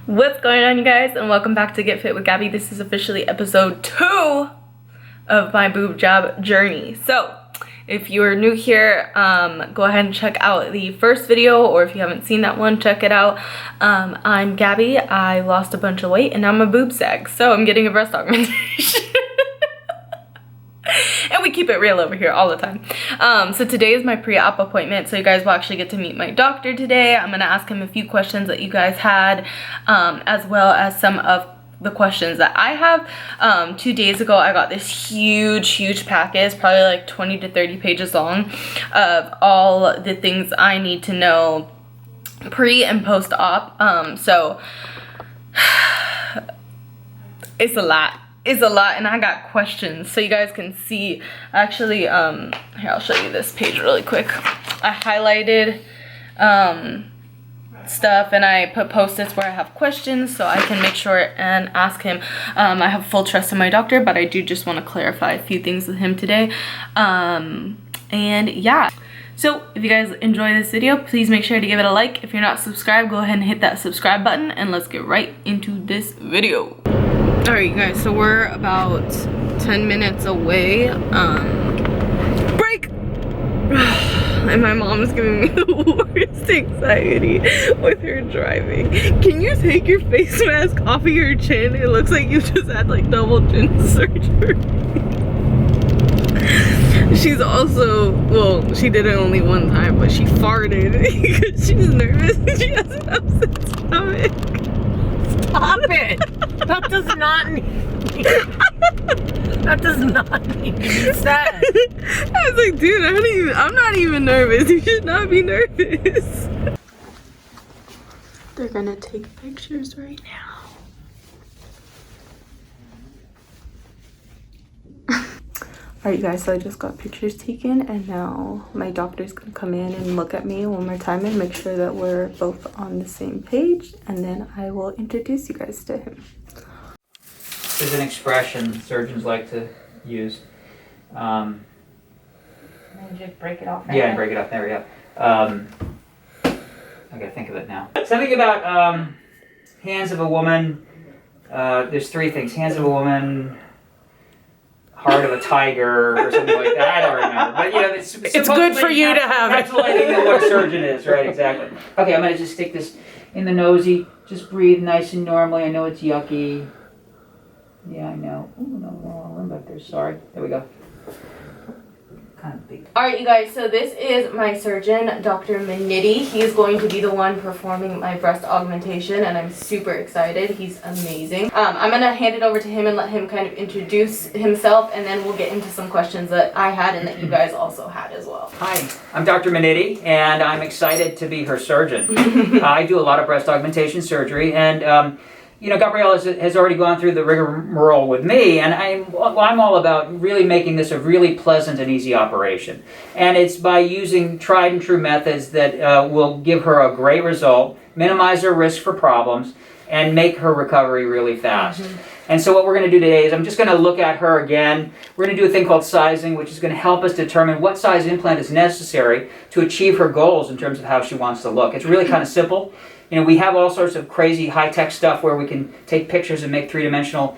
What's going on, you guys, and welcome back to Get Fit with Gabby. This is officially episode 2 of my boob job journey. So if you're new here, go ahead and check out the first video, or if you haven't seen that one, check it out. I'm Gabby. I lost a bunch of weight and I'm a boob sag, so I'm getting a breast augmentation. And we keep it real over here all the time. So today is my pre-op appointment, so you guys will actually get to meet my doctor today. I'm gonna ask him a few questions that you guys had, as well as some of the questions that I have. 2 days ago I got this huge package, probably like 20 to 30 pages long, of all the things I need to know pre and post-op. So it's a lot. Is a lot, and I got questions, so you guys can see. Actually, here, I'll show you this page really quick. I highlighted stuff, and I put post-its where I have questions so I can make sure and ask him. I have full trust in my doctor, but I do just want to clarify a few things with him today. And yeah, so if you guys enjoy this video, please make sure to give it a like. If you're not subscribed, go ahead and hit that subscribe button, and let's get right into this video. Alright, guys, so we're about 10 minutes away. Break! And my mom's giving me the worst anxiety with her driving. Can you take your face mask off of your chin? It looks like you just had like double chin surgery. She's also, well, she did it only one time, but she farted because she's nervous and she has an upset stomach. Stop it! That does not need that does not need to be said. I was like, dude, I'm not even nervous. You should not be nervous. They're gonna take pictures right now. Alright, you guys, so I just got pictures taken, and now my doctor's gonna come in and look at me one more time and make sure that we're both on the same page, and then I will introduce you guys to him. There's an expression surgeons like to use. And just break it off. Right Yeah, now. break it up. There we go. I gotta think of it now. Something about hands of a woman. There's 3 things: hands of a woman, heart of a tiger, or something like that. I don't remember, but you know, it's good for you to have it. Encapsulating what a surgeon is, right? Exactly. Okay, I'm gonna just stick this in the nosy. Just breathe nice and normally. I know it's yucky. Yeah, I know. Ooh, no, I'm back there. Sorry. There we go. Kind of big. Alright, you guys, so this is my surgeon, Dr. Maniti. He's going to be the one performing my breast augmentation, and I'm super excited. He's amazing. I'm going to hand it over to him and let him kind of introduce himself, and then we'll get into some questions that I had and that you guys also had as well. Hi, I'm Dr. Maniti, and I'm excited to be her surgeon. I do a lot of breast augmentation surgery, and you know, Gabrielle has already gone through the rigmarole with me, and I'm all about really making this a really pleasant and easy operation. And it's by using tried and true methods that will give her a great result, minimize her risk for problems, and make her recovery really fast. And so what we're going to do today is I'm just going to look at her again. We're going to do a thing called sizing, which is going to help us determine what size implant is necessary to achieve her goals in terms of how she wants to look. It's really kind of simple. You know, we have all sorts of crazy high-tech stuff where we can take pictures and make 3-dimensional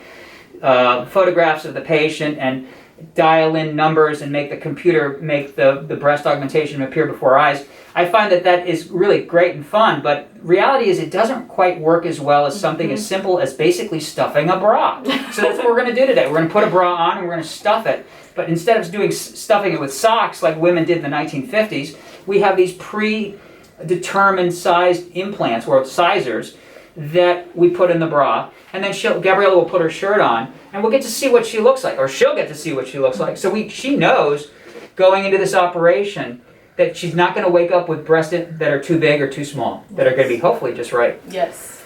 photographs of the patient and dial in numbers and make the computer make the breast augmentation appear before our eyes. I find that is really great and fun, but reality is it doesn't quite work as well as something as simple as basically stuffing a bra. So that's what we're going to do today. We're going to put a bra on and we're going to stuff it. But instead of stuffing it with socks like women did in the 1950s, we have these predetermined sized implants, or sizers, that we put in the bra, and then Gabriella will put her shirt on, and we'll get to see what she looks like, or she'll get to see what she looks like. So she knows going into this operation that she's not going to wake up with breasts that are too big or too small, that are going to be hopefully just right. Yes.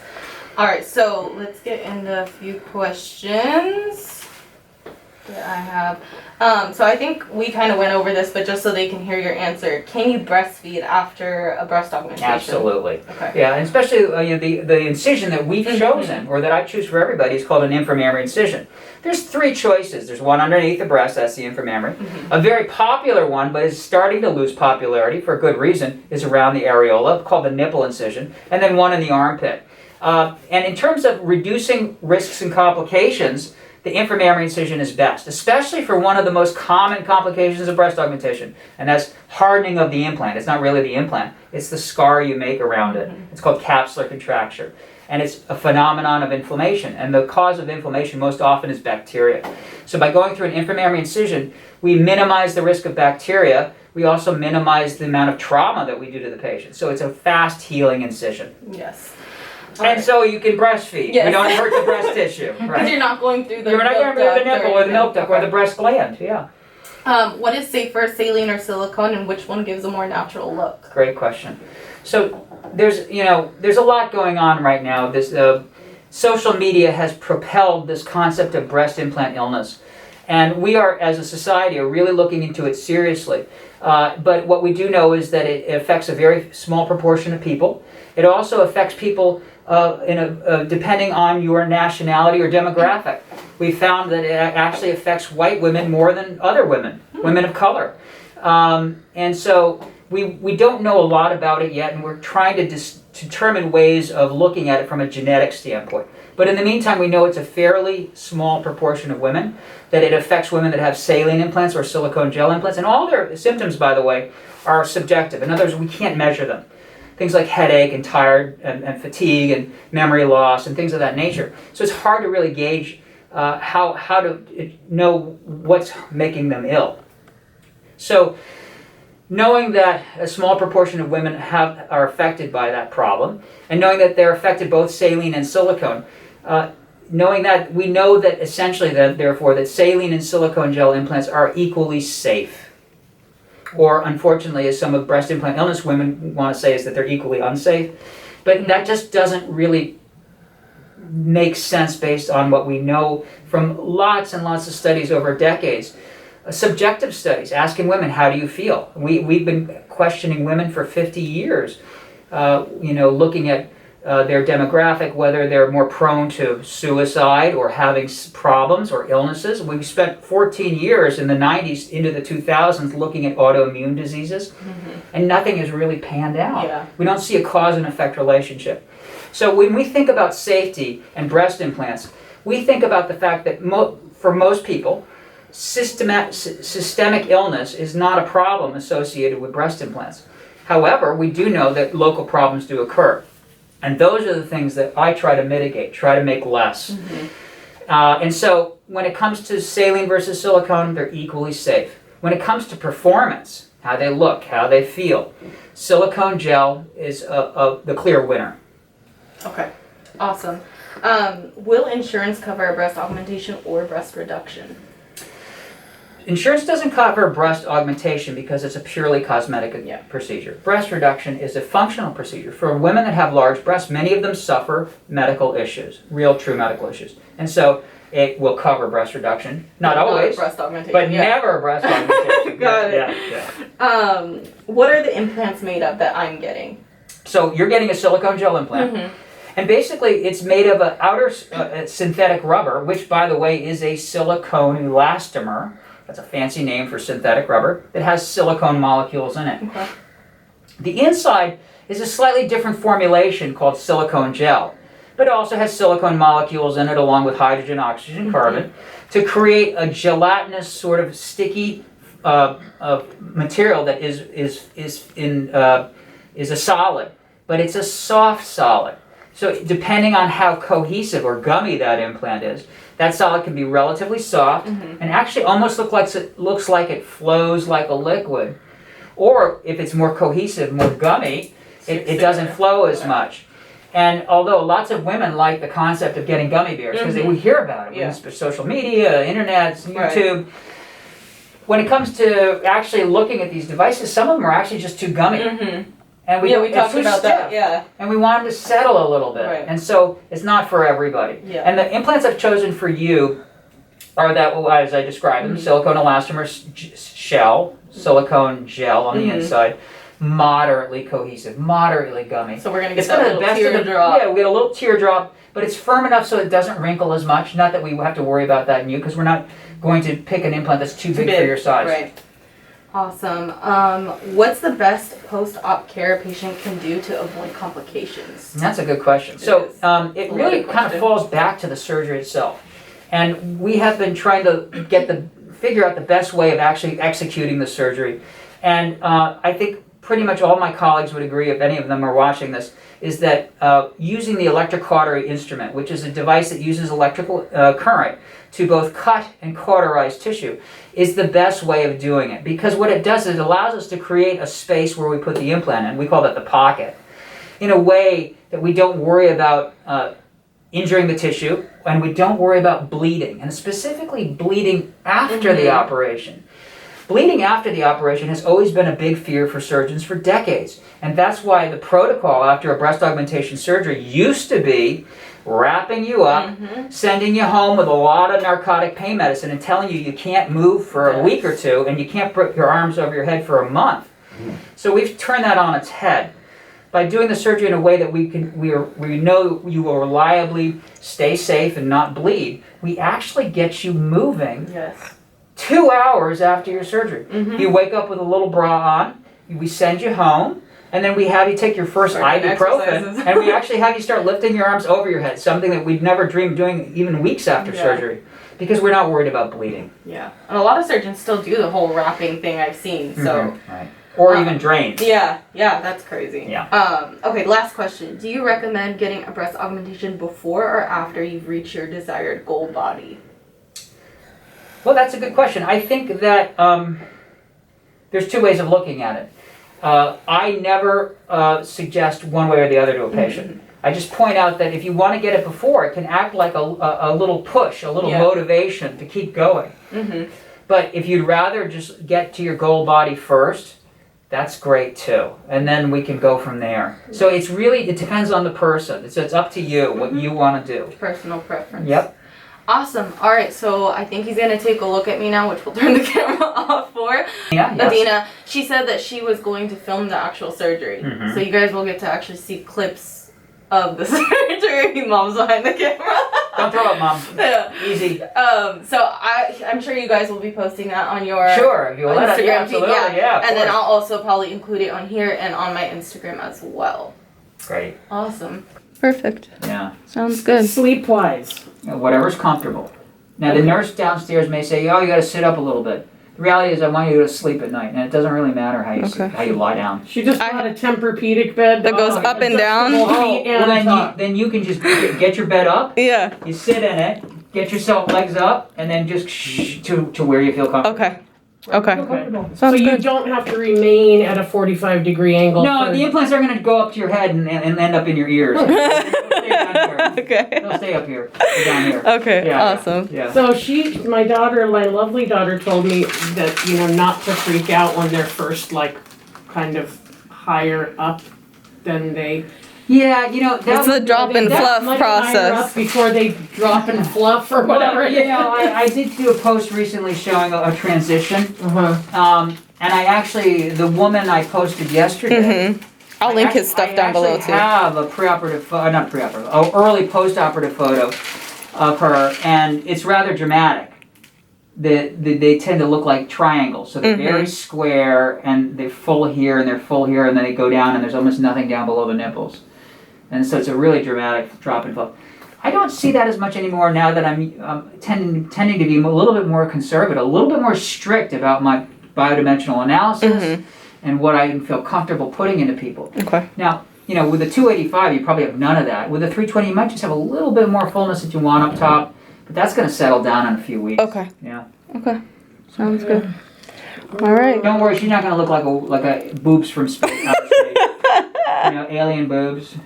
Alright, so let's get into a few questions that I have. So I think we kind of went over this, but just so they can hear your answer, can you breastfeed after a breast augmentation? Absolutely. Okay. Yeah, and especially the incision that we've chosen, or that I choose for everybody, is called an inframammary incision. There's 3 choices. There's one underneath the breast, that's the inframammary. A very popular one, but is starting to lose popularity for a good reason, is around the areola, called the nipple incision, and then one in the armpit. And in terms of reducing risks and complications, the inframammary incision is best, especially for one of the most common complications of breast augmentation, and that's hardening of the implant. It's not really the implant, it's the scar you make around it. It's called capsular contracture, and it's a phenomenon of inflammation, and the cause of inflammation most often is bacteria. So by going through an inframammary incision, we minimize the risk of bacteria. We also minimize the amount of trauma that we do to the patient. So it's a fast healing incision. Yes. And so you can breastfeed. Yes. We don't hurt the breast tissue. Because Right? you're not going through the You're not milk going through the duct nipple or the milk duct or the breast gland. Yeah. What is safer, saline or silicone, and which one gives a more natural look? Great question. So there's a lot going on right now. This social media has propelled this concept of breast implant illness, and we are, as a society, are really looking into it seriously. But what we do know is that it affects a very small proportion of people. It also affects people depending on your nationality or demographic. We found that it actually affects white women more than other women, women of color. And so we don't know a lot about it yet, and we're trying to determine ways of looking at it from a genetic standpoint. But in the meantime, we know it's a fairly small proportion of women, that it affects women that have saline implants or silicone gel implants. And all their symptoms, by the way, are subjective. In other words, we can't measure them. Things like headache and tired and fatigue and memory loss and things of that nature. So it's hard to really gauge how to know what's making them ill. So knowing that a small proportion of women are affected by that problem, and knowing that they're affected both saline and silicone, knowing that we know that essentially therefore that saline and silicone gel implants are equally safe. Or unfortunately, as some of breast implant illness women want to say, is that they're equally unsafe. But that just doesn't really make sense based on what we know from lots and lots of studies over decades. Subjective studies, asking women, how do you feel? We've been questioning women for 50 years, looking at their demographic, whether they're more prone to suicide or having problems or illnesses. We spent 14 years in the 90s into the 2000s looking at autoimmune diseases, and nothing has really panned out. Yeah. We don't see a cause and effect relationship. So when we think about safety and breast implants, we think about the fact that for most people, systemic illness is not a problem associated with breast implants. However, we do know that local problems do occur. And those are the things that I try to mitigate, try to make less. And so when it comes to saline versus silicone, they're equally safe. When it comes to performance, how they look, how they feel, silicone gel is the clear winner. Okay, awesome. Will insurance cover breast augmentation or breast reduction? Insurance doesn't cover breast augmentation because it's a purely cosmetic procedure. Breast reduction is a functional procedure. For women that have large breasts, many of them suffer medical issues, real true medical issues. And so it will cover breast reduction. Not always, breast augmentation, but never breast augmentation. Got it. What are the implants made of that I'm getting? So you're getting a silicone gel implant. And basically it's made of an outer synthetic rubber, which by the way is a silicone elastomer. That's a fancy name for synthetic rubber. It has silicone molecules in it. Okay. The inside is a slightly different formulation called silicone gel, but it also has silicone molecules in it along with hydrogen, oxygen, carbon to create a gelatinous sort of sticky material that is a solid, but it's a soft solid. So depending on how cohesive or gummy that implant is, that solid can be relatively soft and actually almost looks like it flows like a liquid. Or if it's more cohesive, more gummy, it doesn't flow as much. And although lots of women like the concept of getting gummy bears, because we hear about it, social media, internet, YouTube. When it comes to actually looking at these devices, some of them are actually just too gummy. And we talked about that. And we want them to settle a little bit. Right. And so it's not for everybody. Yeah. And the implants I've chosen for you are that, as I described them, silicone elastomer shell, silicone gel on the inside, moderately cohesive, moderately gummy. So we're going to get that little teardrop. Yeah, we get a little teardrop, but it's firm enough so it doesn't wrinkle as much. Not that we have to worry about that in you, because we're not going to pick an implant that's too big for your size. Right. Awesome. What's the best post-op care a patient can do to avoid complications? That's a good question. So it really kind of falls back to the surgery itself. And we have been trying to figure out the best way of actually executing the surgery. And I think pretty much all my colleagues would agree, if any of them are watching this, is that using the electrocautery instrument, which is a device that uses electrical current to both cut and cauterize tissue, is the best way of doing it. Because what it does is it allows us to create a space where we put the implant in. We call that the pocket. In a way that we don't worry about injuring the tissue, and we don't worry about bleeding, and specifically bleeding after the operation. Bleeding after the operation has always been a big fear for surgeons for decades. And that's why the protocol after a breast augmentation surgery used to be wrapping you up, sending you home with a lot of narcotic pain medicine and telling you can't move for a week or two and you can't put your arms over your head for a month. So we've turned that on its head. By doing the surgery in a way that we know you will reliably stay safe and not bleed, we actually get you moving 2 hours after your surgery. You wake up with a little bra on, we send you home, and then we have you take your first ibuprofen, and we actually have you start lifting your arms over your head, something that we'd never dreamed of doing even weeks after surgery, because we're not worried about bleeding. Yeah, and a lot of surgeons still do the whole wrapping thing I've seen, so. Right. Or even drains. Yeah, that's crazy. Yeah. Okay, last question. Do you recommend getting a breast augmentation before or after you've reached your desired goal body? Well, that's a good question. I think that there's two ways of looking at it. I never suggest one way or the other to a patient. I just point out that if you want to get it before, it can act like a little push, a little motivation to keep going. But if you'd rather just get to your goal body first, that's great too. And then we can go from there. So it depends on the person. It's up to you what you want to do. Personal preference. Yep. Awesome. All right, so I think he's going to take a look at me now, which we'll turn the camera off for. Adina, she said that she was going to film the actual surgery. So you guys will get to actually see clips of the surgery. Mom's behind the camera. Don't throw up, Mom. Easy. So I'm sure you guys will be posting that on your Instagram feed. And then I'll also probably include it on here and on my Instagram as well. Great. Awesome. Perfect. Yeah. Sounds good. Sleep-wise. Whatever's comfortable. Now the nurse downstairs may say, "Oh, you got to sit up a little bit." The reality is, I want you to go to sleep at night, and it doesn't really matter how you lie down. She just got a Tempur-Pedic bed that goes up and down. Then you can just get your bed up. Yeah. You sit in it, get yourself legs up, and then just to where you feel comfortable. Okay. So you don't have to remain at a 45-degree angle. No, the implants are going to go up to your head and end up in your ears. They'll stay down here. Okay. They'll stay up here. They're down here. Okay. Awesome. Yeah. So my lovely daughter, told me that not to freak out when they're first kind of higher up than they. Yeah, it's the drop and fluff process. Before they drop and fluff or whatever. I did do a post recently showing a transition. And the woman I posted yesterday. I'll link his stuff down below too. I have a early post-operative photo of her, and it's rather dramatic. They tend to look like triangles, so they're very square, and they're full here, and they're full here, and then they go down, and there's almost nothing down below the nipples. And so it's a really dramatic drop and fluff. I don't see that as much anymore now that I'm tending to be a little bit more conservative, a little bit more strict about my biodimensional analysis and what I feel comfortable putting into people. Okay. Now, with the 285, you probably have none of that. With the 320, you might just have a little bit more fullness that you want up top, but that's going to settle down in a few weeks. Okay. Yeah. Okay. Sounds good. All right. Don't worry, she's not going to look like a boobs from space. Outer space. Alien boobs.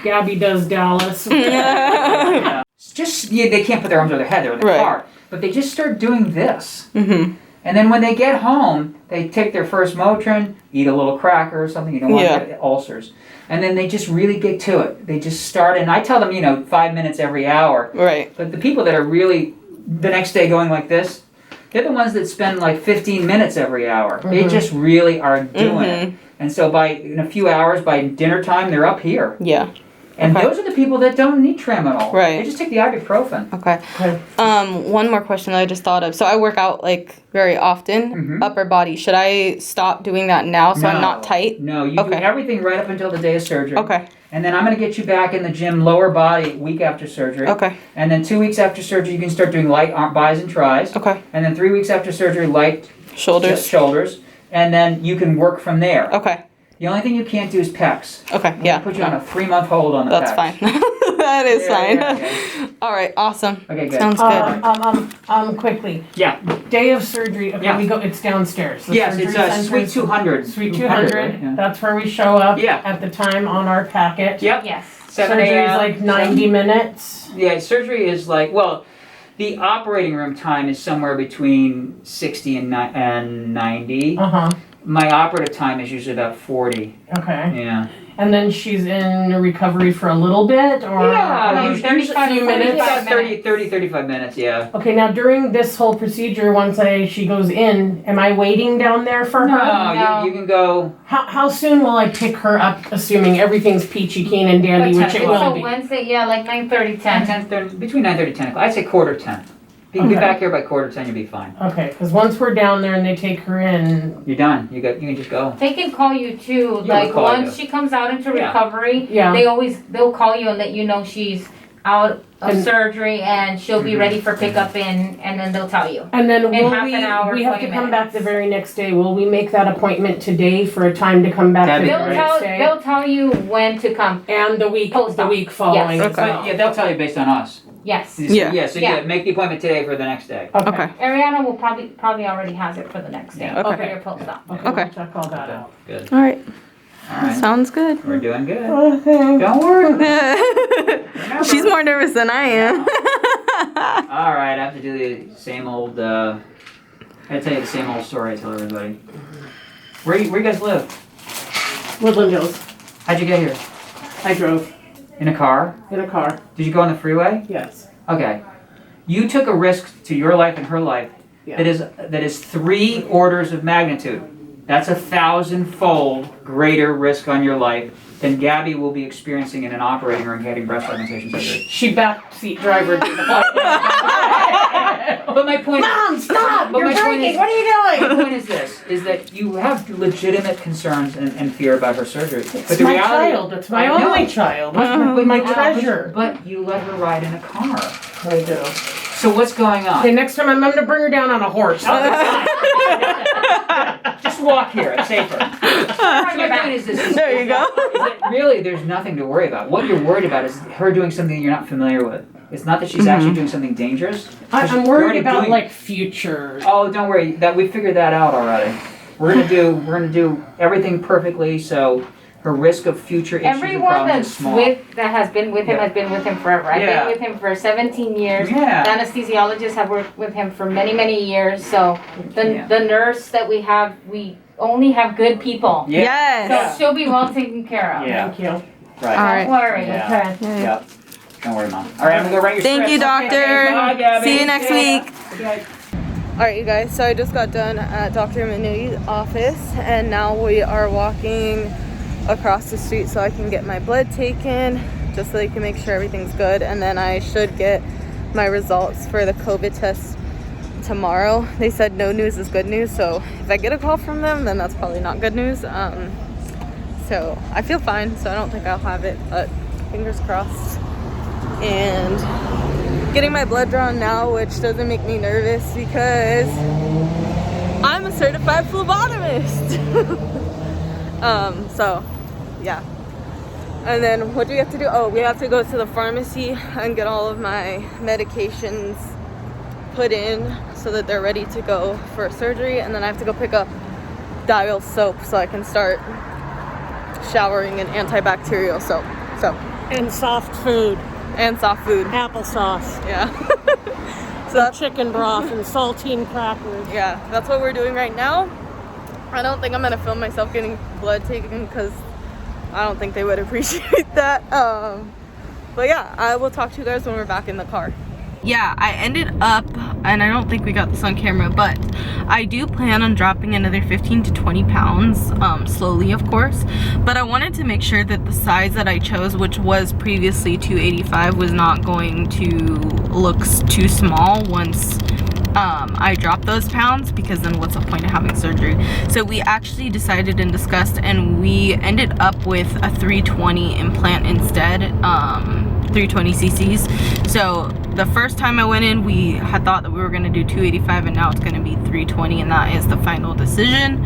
Gabby does Dallas. Yeah. They can't put their arms over their head. They're in the car. But they just start doing this. And then when they get home, they take their first Motrin, eat a little cracker or something. You don't want to get ulcers. And then they just really get to it. They just start, and I tell them, 5 minutes every hour. Right. But the people that are really the next day going like this, they're the ones that spend 15 minutes every hour. They just really are doing it. And so in a few hours, by dinner time, they're up here. Yeah. And Okay. those are the people that don't need tramadol. Right. They just take the ibuprofen. Okay. Okay. One more question that I just thought of. So I work out like very often, Mhm. upper body. Should I stop doing that now so I'm not tight? No, you do Okay. everything right up until the day of surgery. Okay. And then I'm going to get you back in the gym, lower body, week after surgery. Okay. And then 2 weeks after surgery, you can start doing light arm, bis and tris. Okay. And then 3 weeks after surgery, light Shoulders. shoulders. And then you can work from there. Okay. The only thing you can't do is pecs. Okay. We'll Yeah. put you on a 3-month hold on the That's pecs. fine. That is Yeah, fine. yeah, okay. All right. Awesome. Okay, good. Sounds good. Quickly. Yeah. Day of surgery. Okay, Yeah. we go. It's downstairs. The Yes, surgery it's center Suite is 200. Suite 200. right? Yeah. That's where we show up. Yeah. At the time on our packet. Yep. Yes. 7 Surgery is a.m. like 90 minutes. Yeah, surgery is like, well, the operating room time is somewhere between 60 and 90. Uh huh. My operative time is usually about 40. Okay. Yeah. And then she's in recovery for a little bit, or usually a few minutes. About 35 minutes, yeah. Okay, now during this whole procedure, once she goes in, am I waiting down there for her? No, you can go. How soon will I pick her up, assuming everything's peachy keen and dandy, About which 10 it will So be? Wednesday, yeah, like 9:30, 10. 10:30, between 9:30 and 10 o'clock. I'd say quarter 10. If you can Okay. get back here by quarter 10, you'll be fine. Okay, because once we're down there and they take her in, You're done. You can just go. They can call you too. Yeah, Like we'll call once you. she comes out into Yeah. recovery, Yeah. they'll call you and let you know she's out of And- surgery and she'll be Mhm. ready for pickup in, and then they'll tell you. and then will half an hour, we have to 20 come back minutes. the very next day. Will we make that appointment today for a time to come back That'd the be They'll very great. next tell day? they'll tell you when to come. And the week Post-op. following Yes. as Okay. well. Yeah, they'll tell you based on us. Yes. Yeah. So Yeah. make the appointment today for the next day. Okay. Ariana will probably already has it for the next day. Yeah. For Okay. your post-op. Okay, Okay. we'll check all that out. Good. All right. All right. Sounds good. We're doing good. Okay. Don't worry. Remember. She's more nervous than I am. All right, I have to do the same old. I gotta tell you the same old story I tell everybody. Where you guys live? Woodland Hills. How'd you get here? I drove In a car? in a car. Did you go on the freeway? Yes. Okay. You took a risk to your life and her life Yeah. that is 3 orders of magnitude. That's 1,000-fold greater risk on your life than Gabby will be experiencing in an operating room getting breast augmentation surgery. She backseat driver. But my point. Mom, stop! But You're my point braking. is- What are you The doing? point is this: is that you have legitimate concerns and fear about her surgery. It's but the my reality, child. It's my I know. only child. But my you- treasure. But you let her ride in a car. I do. So what's going on? Okay, next time I'm gonna bring her down on a horse. Just walk here. It's safer. So my point is this: There you go. is that really there's nothing to worry about. What you're worried about is her doing something you're not familiar with. It's not that she's actually doing something dangerous. I'm You're worried already about doing- like future. Oh, don't worry. That we figured that out already. We're gonna do everything perfectly. So her risk of future issues and Everyone problems is that's small. that has been with him Yeah. has been with him forever. I've Yeah. been with him for 17 years. Yeah. The anesthesiologists have worked with him for many, many years. So Yeah. the nurse that we have, we only have good people. Yeah. Yes. So she'll be well taken care of. Yeah. Thank you. Right. All right. Don't worry. Yeah. Okay. Yeah. Don't worry, Mom. All right, I'm gonna go write your Thank you, script. doctor. Bye, Gabby. See you next week. Okay. All right, you guys. So I just got done at Dr. Minutti's office, and now we are walking across the street so I can get my blood taken, just so they can make sure everything's good, and then I should get my results for the COVID test tomorrow. They said no news is good news, so if I get a call from them, then that's probably not good news. So I feel fine, so I don't think I'll have it, but fingers crossed. And getting my blood drawn now, which doesn't make me nervous because I'm a certified phlebotomist. So yeah. And then what do we have to do? Oh, we have to go to the pharmacy and get all of my medications put in so that they're ready to go for surgery. And then I have to go pick up Dial soap so I can start showering in antibacterial soap. So, And soft food, and soft food. applesauce, Yeah. So that's, chicken broth, and saltine crackers. yeah, that's what we're doing right now. I don't think I'm gonna film myself getting blood taken because I don't think they would appreciate that. But yeah, I will talk to you guys when we're back in the car. yeah, I ended up, and I don't think we got this on camera, but I do plan on dropping another 15 to 20 pounds, slowly of course, but I wanted to make sure that the size that I chose, which was previously 285, was not going to look too small once I drop those pounds, because then what's the point of having surgery? So we actually decided and discussed, and we ended up with a 320 implant instead, 320 cc's. So the first time I went in, we had thought that we were going to do 285, and now it's going to be 320, and that is the final decision.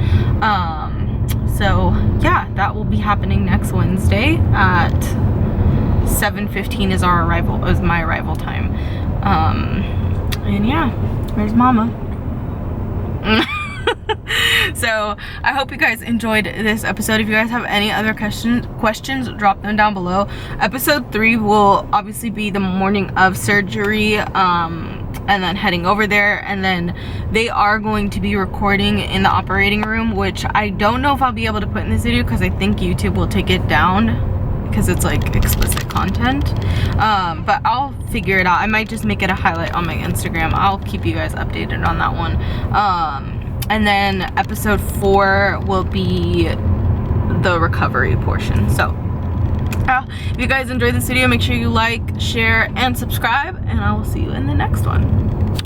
So yeah, that will be happening next Wednesday at 7:15 is my arrival time. And yeah, where's mama? So I hope you guys enjoyed this episode. If you guys have any other questions, drop them down below. Episode 3 will obviously be the morning of surgery, and then heading over there, and then they are going to be recording in the operating room, which I don't know if I'll be able to put in this video because I think YouTube will take it down because it's like explicit content, but I'll figure it out. I might just make it a highlight on my Instagram. I'll keep you guys updated on that one. And then episode 4 will be the recovery portion. So if you guys enjoyed this video, make sure you like, share, and subscribe, and I will see you in the next one.